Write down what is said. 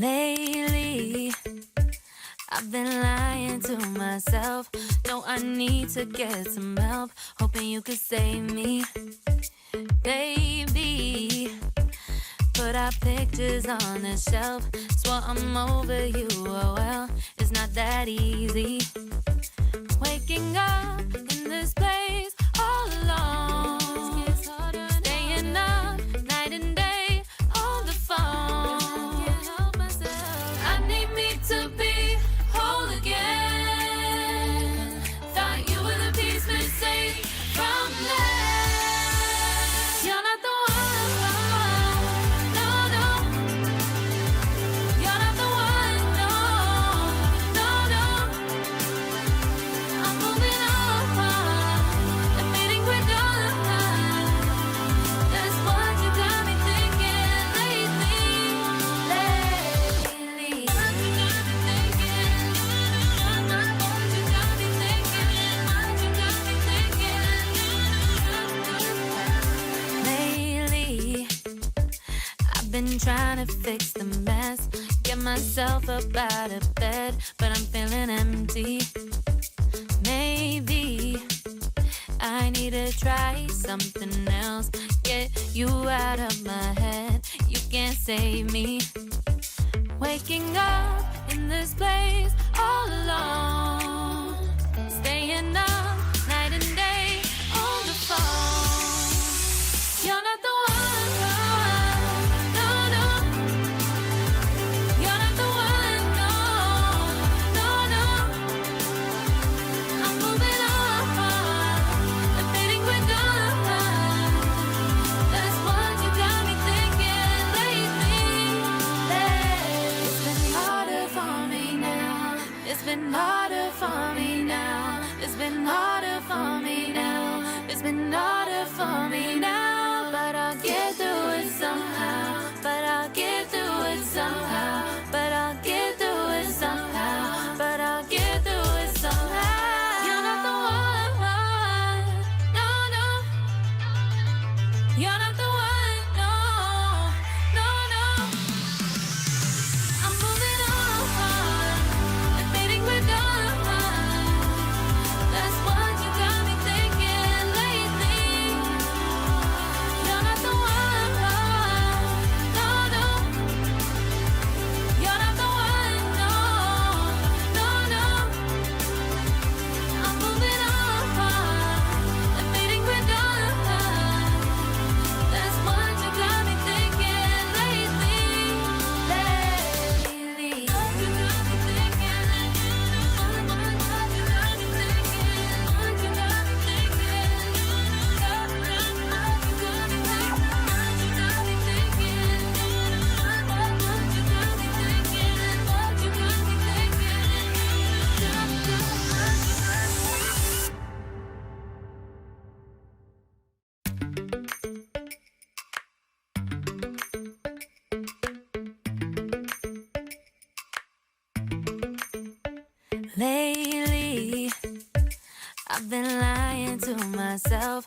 Lately, I've been lying to myself. No, I need to get some help. Hoping you could save me, baby. Put our pictures on the shelf. Swore I'm over you, oh well, it's not that easy. Waking up in this place all alone. Staying up night and day on the phone. I need me to be whole again. Thought you were the piece missing from that. You're not the one, no, no. You're not the one, no, no, no. I'm moving on, admitting we're done. That's what you got me thinking lately. What you got me thinking? What you got me thinking? What you got me thinking? Lately, I've been trying to fix the mess, get myself up out of bed, but I'm feeling empty. Maybe I need to try something else. Get you out of my head, you can't save me. Waking up in this place all alone. Staying up night and day on the phone. You're not the one, no, no. You're not the one, no, no, no. I'm moving on, admitting we're done. That's what you got me thinking lately. It's been harder for me now. It's been harder for me now. It's been harder for me now. It's been harder for me now. But I'll get through it somehow. But I'll get through it somehow. But I'll get through it somehow. But I'll get through it somehow. You're not the one, no, no. You're not the one, no, no, no. I'm moving on, admitting we're done. That's what you got me thinking lately. You're not the one, no, no. You're not the one, no, no, no. I'm moving on, admitting we're done. That's what you got me thinking lately. What you got me thinking? What you got me thinking? What you got me thinking? What you got me thinking? What you got me thinking? What you got me thinking? Lately, I've been lying to myself.